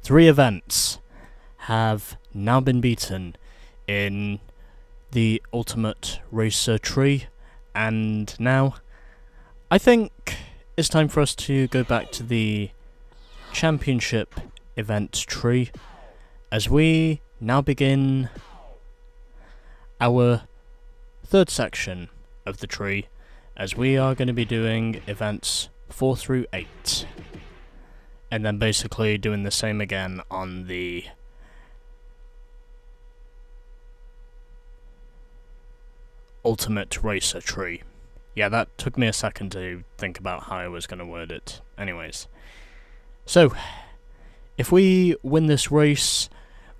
3 events have now been beaten in the Ultimate Racer tree, and now I think it's time for us to go back to the Championship event tree as we now begin our third section of the tree, as we are going to be doing events 4 through 8. And then basically doing the same again on the Ultimate Racer tree. Yeah, that took me a second to think about how I was going to word it. Anyways. So, if we win this race,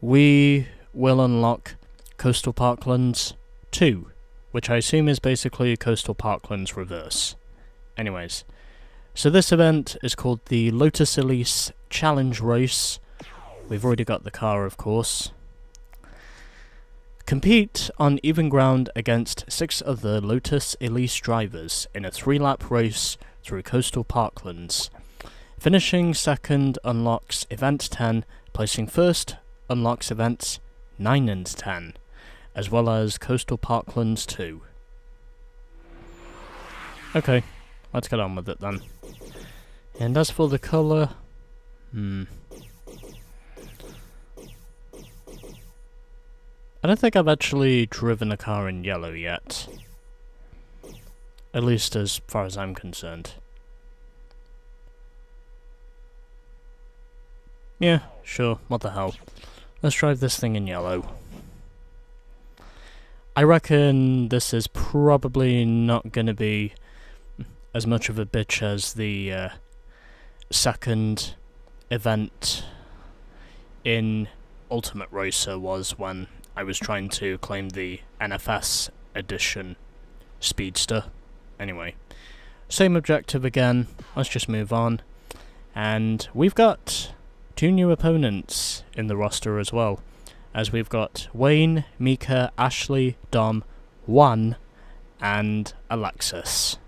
we will unlock Coastal Parklands 2, which I assume is basically Coastal Parklands reverse. Anyways. So this event is called the Lotus Elise Challenge Race. We've already got the car, of course. Compete on even ground against 6 other Lotus Elise drivers in a 3-lap race through Coastal Parklands. Finishing second unlocks Event 10, placing first unlocks Events 9 and 10, as well as Coastal Parklands 2. Okay, let's get on with it then. And as for the colour, I don't think I've actually driven a car in yellow yet. At least as far as I'm concerned. Yeah, sure, what the hell. Let's drive this thing in yellow. I reckon this is probably not gonna be as much of a bitch as the second event in Ultimate Racer was when I was trying to claim the NFS edition Speedster. Anyway, same objective again, let's just move on. And we've got 2 new opponents in the roster as well, as we've got Wayne, Mika, Ashley, Dom, Juan, and Alexis.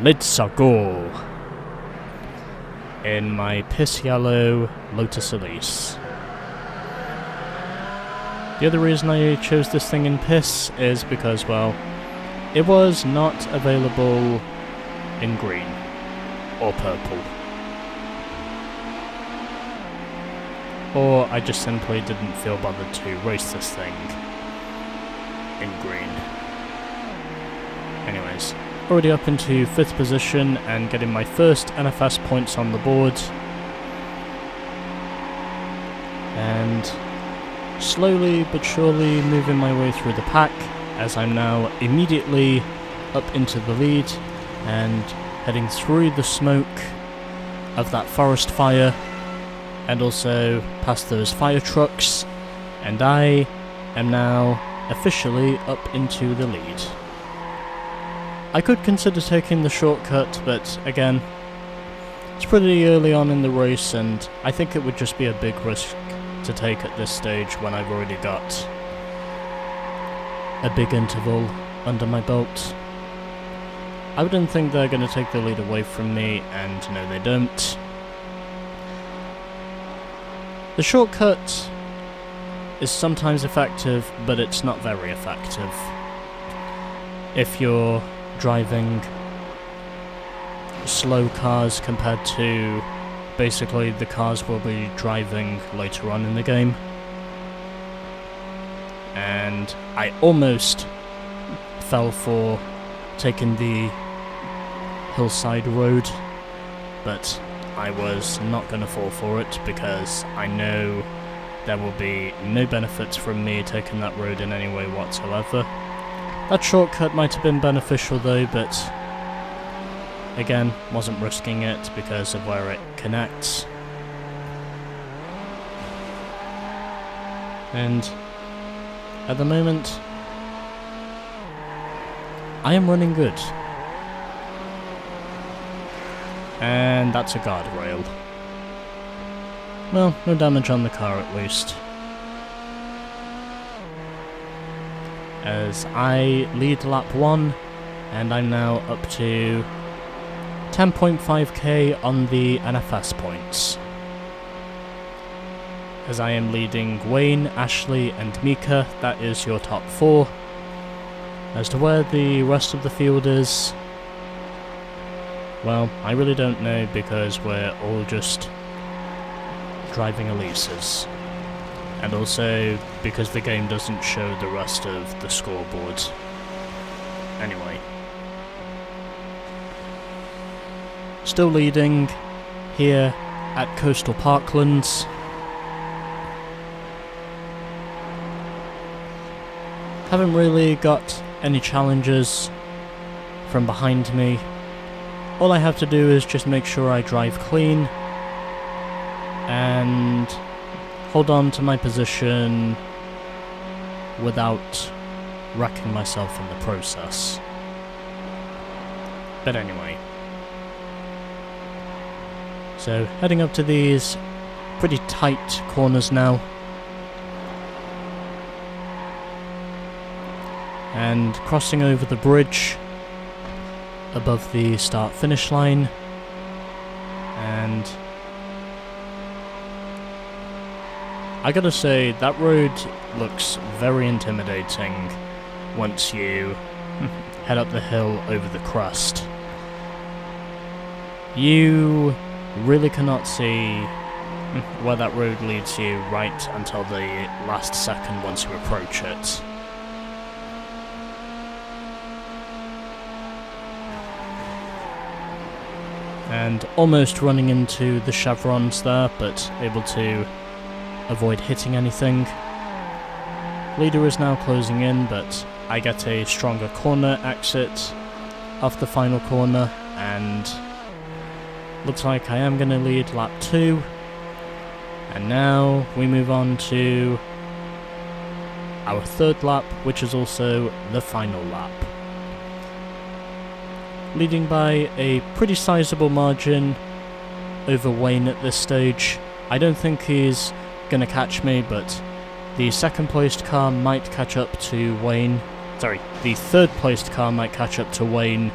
Let's go! In my piss yellow Lotus Elise. The other reason I chose this thing in piss is because, well, it was not available in green or purple. Or I just simply didn't feel bothered to race this thing in green. Anyways. Already up into 5th position and getting my first NFS points on the board. And slowly but surely moving my way through the pack, as I'm now immediately up into the lead and heading through the smoke of that forest fire and also past those fire trucks, and I am now officially up into the lead. I could consider taking the shortcut, but again, it's pretty early on in the race and I think it would just be a big risk to take at this stage when I've already got a big interval under my belt. I wouldn't think they're going to take the lead away from me, and no, they don't. The shortcut is sometimes effective, but it's not very effective. If you're driving slow cars compared to basically the cars we'll be driving later on in the game. And I almost fell for taking the hillside road, but I was not going to fall for it because I know there will be no benefits from me taking that road in any way whatsoever. That shortcut might have been beneficial though, but again, wasn't risking it because of where it connects. And at the moment, I am running good. And that's a guardrail. Well, no damage on the car at least. As I lead lap 1, and I'm now up to 10.5k on the NFS points. as I am leading Wayne, Ashley and Mika. That is your top 4. As to where the rest of the field is, well, I really don't know because we're all just driving Elise's. And also because the game doesn't show the rest of the scoreboard. Anyway. Still leading here at Coastal Parklands. Haven't really got any challenges from behind me. All I have to do is just make sure I drive clean and hold on to my position without wrecking myself in the process. But anyway. So, heading up to these pretty tight corners now. And crossing over the bridge above the start-finish line. And I gotta say, that road looks very intimidating once you head up the hill over the crest. You really cannot see where that road leads you right until the last second once you approach it. And almost running into the chevrons there, but able to avoid hitting anything. Leader is now closing in, but I get a stronger corner exit off the final corner, and looks like I am going to lead lap 2. And now we move on to our 3rd lap, which is also the final lap. Leading by a pretty sizable margin over Wayne at this stage. I don't think he's gonna catch me, but the 2nd placed car might catch up to Wayne. Sorry, the 3rd placed car might catch up to Wayne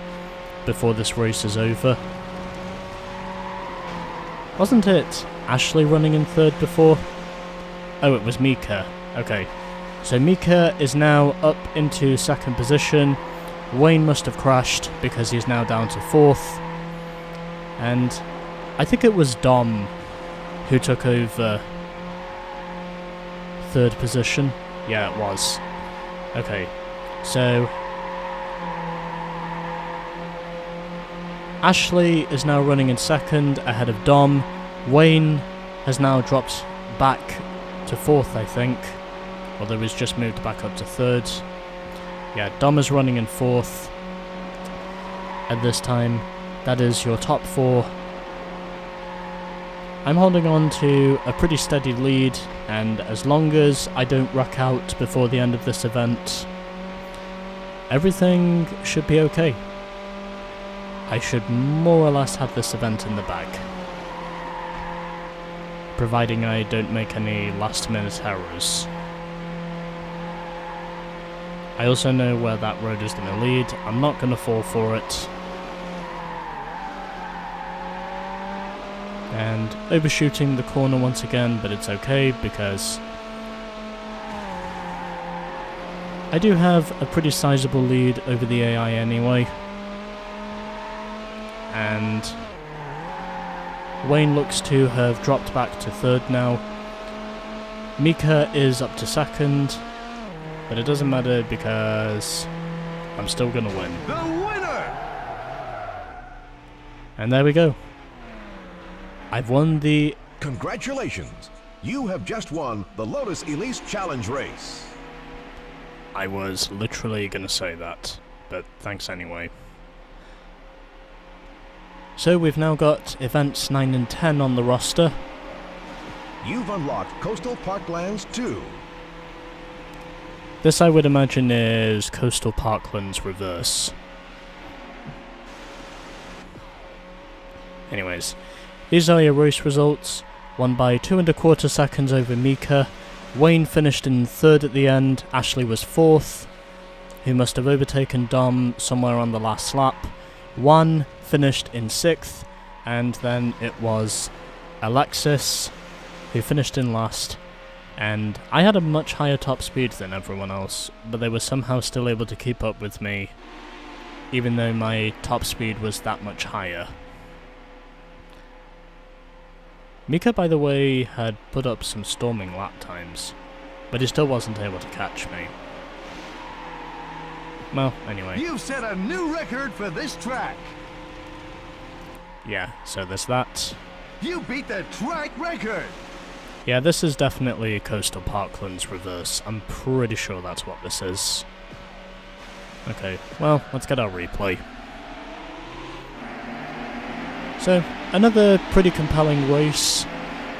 before this race is over. Wasn't it Ashley running in 3rd before? Oh, it was Mika. Okay. So Mika is now up into 2nd position. Wayne must have crashed because he's now down to 4th. And I think it was Dom who took over 3rd position. Yeah, it was. Okay, so Ashley is now running in 2nd ahead of Dom. Wayne has now dropped back to 4th, I think. Although he's just moved back up to 3rd. Yeah, Dom is running in 4th at this time. That is your top 4. I'm holding on to a pretty steady lead, and as long as I don't wreck out before the end of this event, everything should be okay. I should more or less have this event in the bag. Providing I don't make any last-minute errors. I also know where that road is going to lead. I'm not going to fall for it. And overshooting the corner once again, but it's okay because I do have a pretty sizable lead over the AI anyway. And Wayne looks to have dropped back to 3rd now. Mika is up to 2nd. But it doesn't matter because I'm still gonna win. The winner! And there we go. I've won the... Congratulations! You have just won the Lotus Elise Challenge race. I was literally gonna say that, but thanks anyway. So we've now got events 9 and 10 on the roster. You've unlocked Coastal Parklands 2. This, I would imagine, is Coastal Parklands reverse. Anyways, these are your race results. Won by 2¼ seconds over Mika. Wayne finished in 3rd at the end. Ashley was 4th, who must have overtaken Dom somewhere on the last lap. Juan finished in 6th, and then it was Alexis, who finished in last, and I had a much higher top speed than everyone else, but they were somehow still able to keep up with me, even though my top speed was that much higher. Mika, by the way, had put up some storming lap times, but he still wasn't able to catch me. Well, anyway. You've set a new record for this track. Yeah, so there's that. You beat the track record. Yeah, this is definitely Coastal Parkland's reverse. I'm pretty sure that's what this is. Okay, well, let's get our replay. So, another pretty compelling race.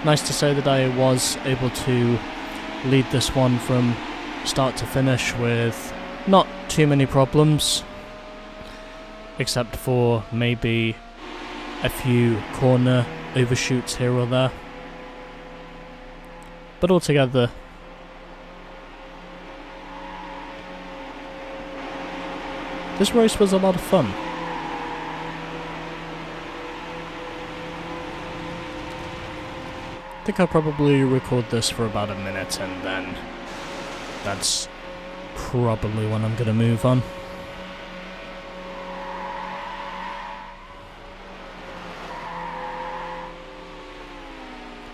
Nice to say that I was able to lead this one from start to finish with not too many problems, except for maybe a few corner overshoots here or there. But altogether, this race was a lot of fun. I think I'll probably record this for about a minute and then that's probably when I'm going to move on.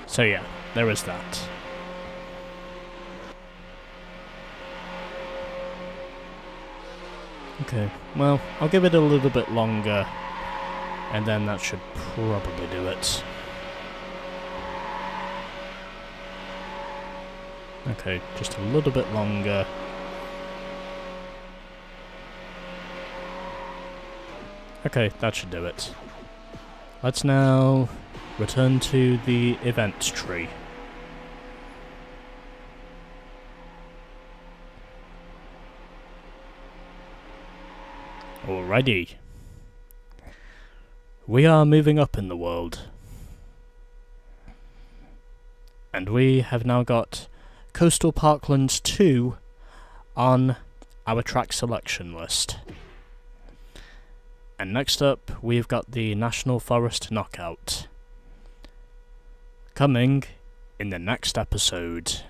So yeah, there is that. Okay, well, I'll give it a little bit longer, and then that should probably do it. Okay, just a little bit longer. Okay, that should do it. Let's now return to the event tree. Alrighty. We are moving up in the world. And we have now got Coastal Parklands 2 on our track selection list. And next up, we've got the National Forest Knockout. Coming in the next episode.